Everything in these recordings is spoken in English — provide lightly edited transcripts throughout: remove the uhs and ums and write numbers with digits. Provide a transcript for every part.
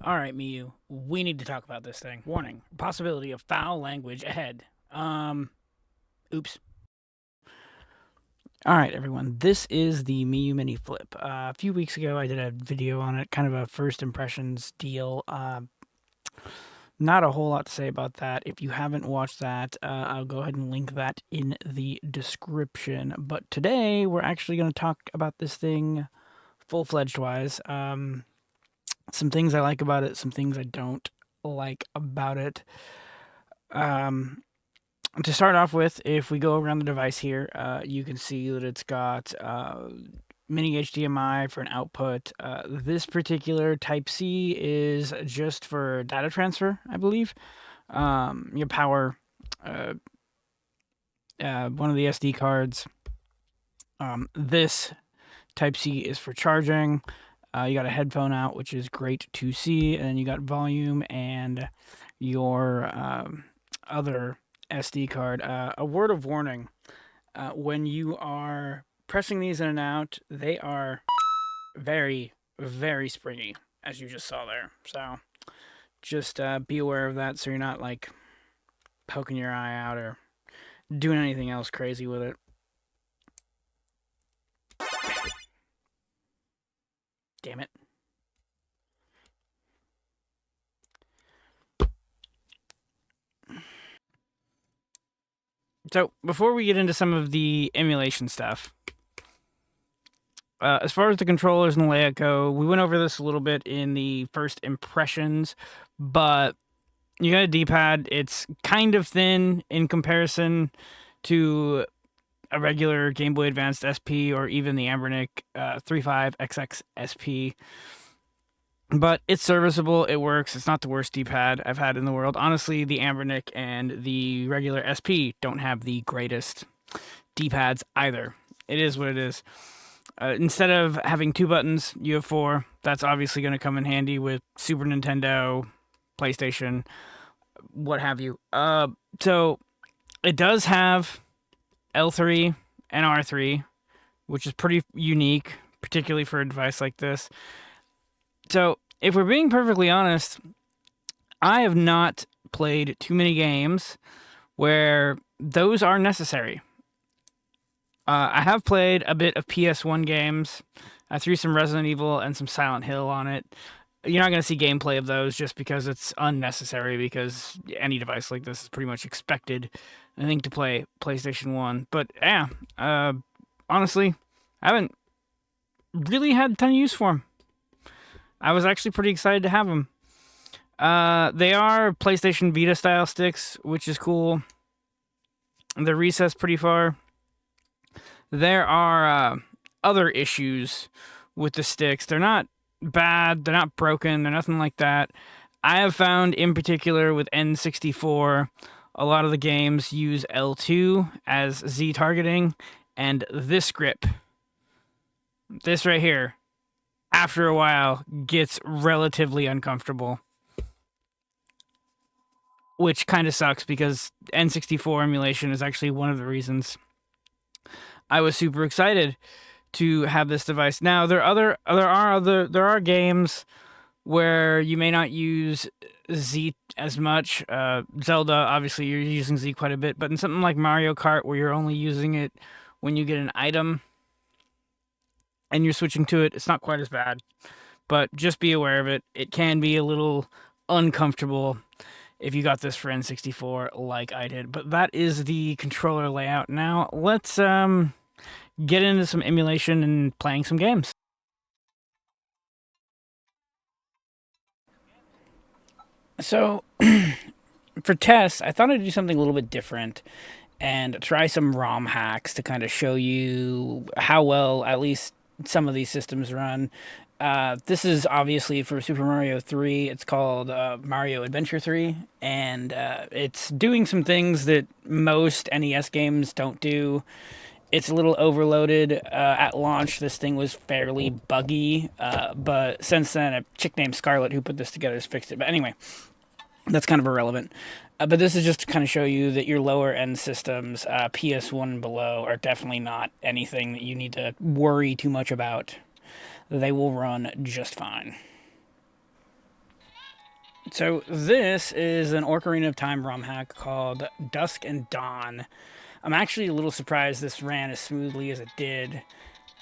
Alright, Miyoo, we need to talk about this thing. Warning, possibility of foul language ahead. Oops. Alright, everyone, this is the Miyoo Mini Flip. A few weeks ago, I did a video on it, kind of a first impressions deal. Not a whole lot to say about that. If you haven't watched that, I'll go ahead and link that in the description. But today, we're actually going to talk about this thing full-fledged wise. Some things I like about it, some things I don't like about it. To start off with, if we go around the device here, you can see that it's got mini HDMI for an output. This particular Type-C is just for data transfer, I believe. Your power one of the SD cards. This Type-C is for charging. You got a headphone out, which is great to see, and then you got volume and your other SD card. A word of warning, when you are pressing these in and out, they are very, very springy, as you just saw there. So just be aware of that so you're not like poking your eye out or doing anything else crazy with it. Damn it. So, before we get into some of the emulation stuff, as far as the controllers and the layout go, we went over this a little bit in the first impressions, but you got a D-pad. It's kind of thin in comparison to a regular Game Boy Advanced SP or even the Anbernic 35XX SP. But it's serviceable, it works, it's not the worst D-pad I've had in the world. Honestly, the Anbernic and the regular SP don't have the greatest D-pads either. It is what it is. Instead of having 2 buttons, you have 4. That's obviously going to come in handy with Super Nintendo, PlayStation, what have you. So, it does have L3 and R3, which is pretty unique, particularly for a device like this. So, if we're being perfectly honest, I have not played too many games where those are necessary. I have played a bit of PS1 games. I threw some Resident Evil and some Silent Hill on it. You're not going to see gameplay of those just because it's unnecessary, because any device like this is pretty much expected, I think, to play PlayStation 1. But, yeah, honestly, I haven't really had a ton of use for them. I was actually pretty excited to have them. They are PlayStation Vita style sticks, which is cool. They're recessed pretty far. There are other issues with the sticks. They're not bad, they're not broken, they're nothing like that. I have found, in particular with N64, a lot of the games use L2 as Z targeting, and this grip, this right here, after a while, gets relatively uncomfortable. Which kind of sucks, because N64 emulation is actually one of the reasons I was super excited to have this device. Now, there are games where you may not use Z as much. Zelda, obviously, you're using Z quite a bit, but in something like Mario Kart, where you're only using it when you get an item and you're switching to it, it's not quite as bad. But just be aware of it. It can be a little uncomfortable if you got this for N64 like I did. But that is the controller layout. Now, let's get into some emulation and playing some games. So, for tests, I thought I'd do something a little bit different and try some ROM hacks to kind of show you how well at least some of these systems run. This is obviously for Super Mario 3. It's called Mario Adventure 3, and it's doing some things that most NES games don't do. It's a little overloaded. At launch, this thing was fairly buggy, but since then, a chick named Scarlett, who put this together, has fixed it. But anyway, that's kind of irrelevant. But this is just to kind of show you that your lower end systems, PS1 and below, are definitely not anything that you need to worry too much about. They will run just fine. So this is an Ocarina of Time ROM hack called Dusk and Dawn. I'm actually a little surprised this ran as smoothly as it did.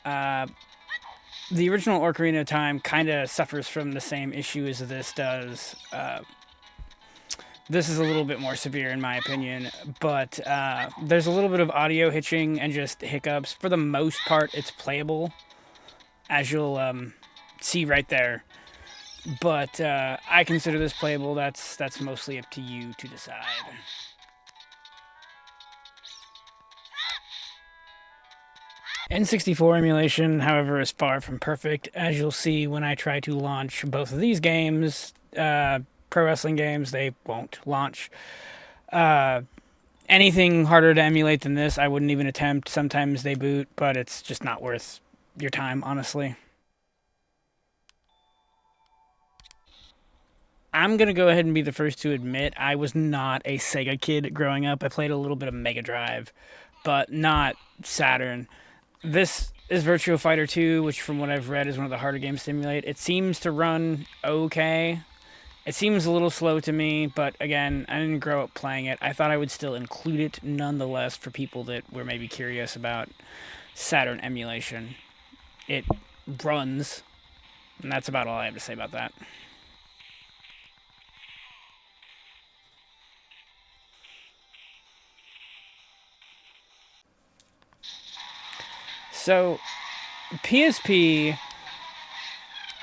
Uh, the original Ocarina of Time kind of suffers from the same issue as this does. This is a little bit more severe in my opinion, but there's a little bit of audio hitching and just hiccups. For the most part, it's playable, as you'll see right there. But I consider this playable. That's mostly up to you to decide. N64 emulation, however, is far from perfect, as you'll see when I try to launch both of these games. Pro wrestling games, they won't launch. Anything harder to emulate than this, I wouldn't even attempt. Sometimes they boot, but it's just not worth your time, honestly. I'm going to go ahead and be the first to admit I was not a Sega kid growing up. I played a little bit of Mega Drive, but not Saturn. This is Virtua Fighter 2, which from what I've read is one of the harder games to emulate. It seems to run okay. It seems a little slow to me, but again, I didn't grow up playing it. I thought I would still include it nonetheless for people that were maybe curious about Saturn emulation. It runs, and that's about all I have to say about that. So, PSP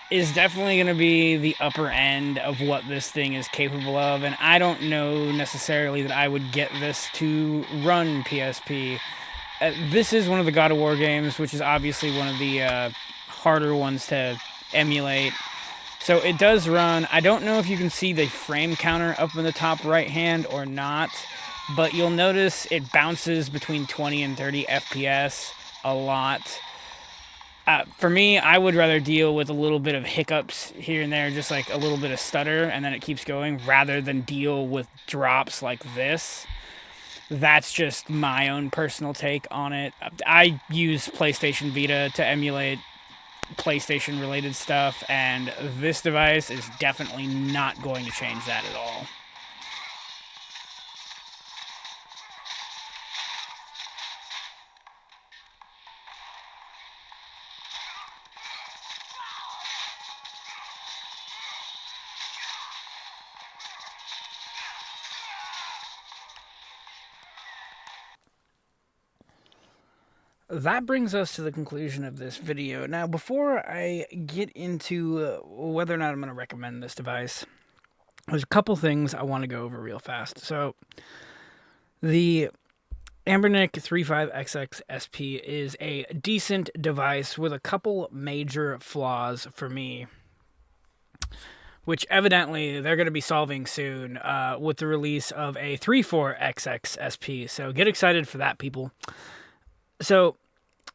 is definitely going to be the upper end of what this thing is capable of, and I don't know necessarily that I would get this to run PSP. This is one of the God of War games, which is obviously one of the harder ones to emulate. So it does run. I don't know if you can see the frame counter up in the top right hand or not, but you'll notice it bounces between 20 and 30 FPS a lot. For me, I would rather deal with a little bit of hiccups here and there, just like a little bit of stutter, and then it keeps going, rather than deal with drops like this. That's just my own personal take on it. I use PlayStation Vita to emulate PlayStation related stuff, and this device is definitely not going to change that at all. That brings us to the conclusion of this video. Now, before I get into whether or not I'm going to recommend this device, there's a couple things I want to go over real fast. So, the Anbernic 35XX SP is a decent device with a couple major flaws for me, which evidently they're going to be solving soon with the release of a 34XX SP. So get excited for that, people. So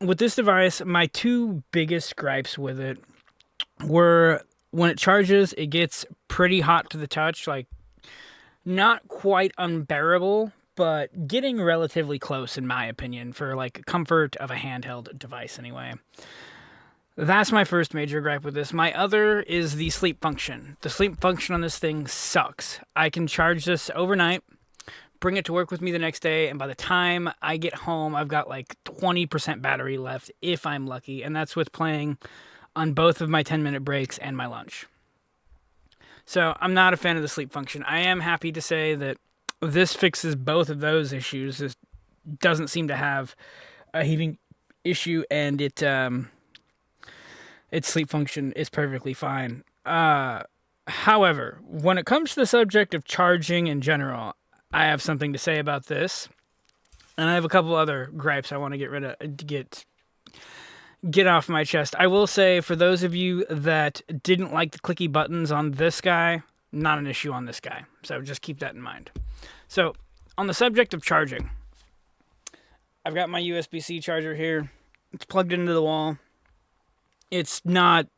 with this device, my two biggest gripes with it were when it charges, it gets pretty hot to the touch, like not quite unbearable, but getting relatively close in my opinion for like comfort of a handheld device anyway. That's my first major gripe with this. My other is the sleep function. The sleep function on this thing sucks. I can charge this overnight, bring it to work with me the next day, and by the time I get home, I've got like 20% battery left if I'm lucky, and that's with playing on both of my 10-minute breaks and my lunch. So I'm not a fan of the sleep function. I am happy to say that this fixes both of those issues. This doesn't seem to have a heating issue, and its sleep function is perfectly fine. However, when it comes to the subject of charging in general, I have something to say about this, and I have a couple other gripes I want to get off my chest. I will say, for those of you that didn't like the clicky buttons on this guy, not an issue on this guy. So just keep that in mind. So, on the subject of charging, I've got my USB-C charger here. It's plugged into the wall. It's not,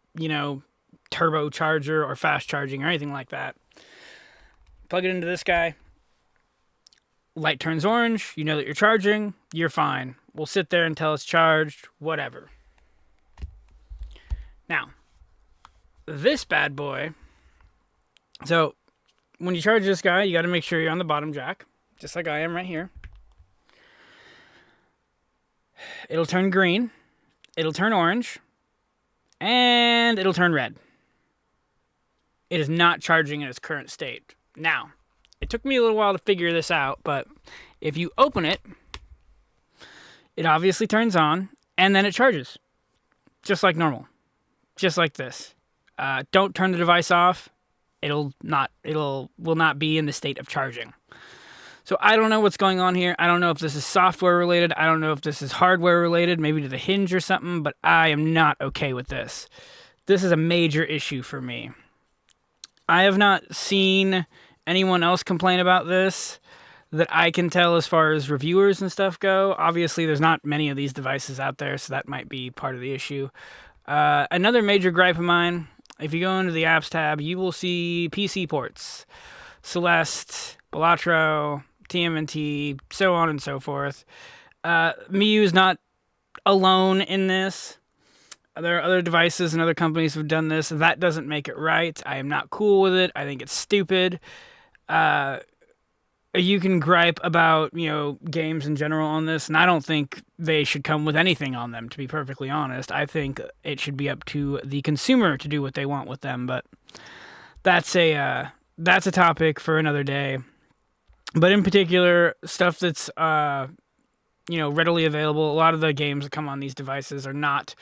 turbo charger or fast charging or anything like that. Plug it into this guy. Light turns orange. You know that you're charging. You're fine. We'll sit there until it's charged. Whatever. Now, this bad boy. So, when you charge this guy, you got to make sure you're on the bottom jack, just like I am right here. It'll turn green, it'll turn orange, and it'll turn red. It is not charging in its current state. Now, it took me a little while to figure this out, but if you open it, it obviously turns on, and then it charges. Just like normal. Just like this. Don't turn the device off. Will not be in the state of charging. So I don't know what's going on here. I don't know if this is software related. I don't know if this is hardware related, maybe to the hinge or something, but I am not okay with this. This is a major issue for me. I have not seen anyone else complain about this that I can tell as far as reviewers and stuff go. Obviously, there's not many of these devices out there, so that might be part of the issue. Another major gripe of mine, if you go into the apps tab, you will see PC ports. Celeste, Balatro, TMNT, so on and so forth. Miyoo is not alone in this. There are other devices and other companies who have done this. That doesn't make it right. I am not cool with it. I think it's stupid. You can gripe about, games in general on this, and I don't think they should come with anything on them, to be perfectly honest. I think it should be up to the consumer to do what they want with them, but that's a topic for another day. But in particular, stuff that's readily available. A lot of the games that come on these devices are not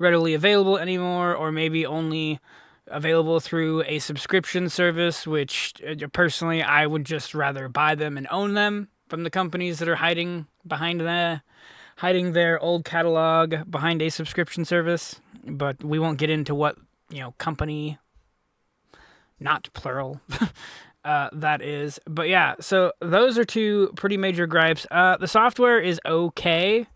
readily available anymore, or maybe only available through a subscription service, which personally I would just rather buy them and own them from the companies that are hiding their old catalog behind a subscription service. But we won't get into what company, not plural, that is. But yeah, so those are two pretty major gripes. The software is okay.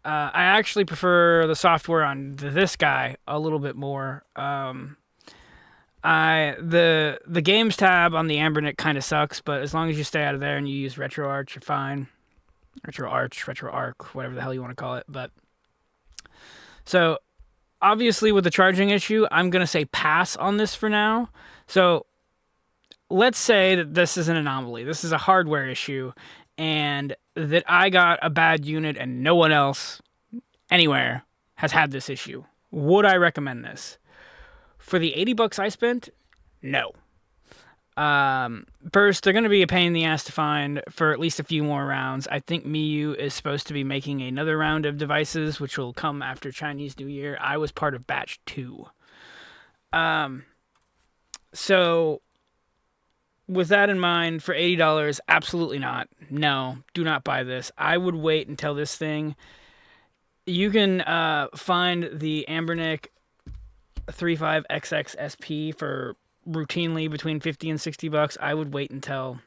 I actually prefer the software on this guy a little bit more. The games tab on the Anbernic kind of sucks, but as long as you stay out of there and you use RetroArch, you're fine. RetroArch, whatever the hell you want to call it. But so obviously with the charging issue, I'm gonna say pass on this for now. So let's say that this is an anomaly. This is a hardware issue, and that I got a bad unit and no one else anywhere has had this issue. Would I recommend this? For the $80 I spent, no. First, they're going to be a pain in the ass to find for at least a few more rounds. I think Miyoo is supposed to be making another round of devices, which will come after Chinese New Year. I was part of batch 2. So with that in mind, for $80, absolutely not. No, do not buy this. I would wait until this thing... You can find the Anbernic 35XX SP for routinely between $50 and $60. I would wait until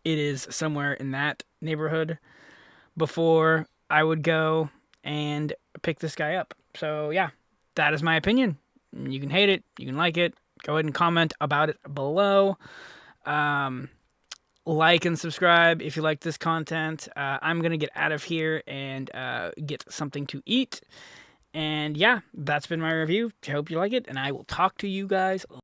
it is somewhere in that neighborhood before I would go and pick this guy up. So yeah, that is my opinion. You can hate it, you can like it. Go ahead and comment about it below. Like and subscribe if you like this content. I'm going to get out of here and get something to eat. And yeah, that's been my review. I hope you like it, and I will talk to you guys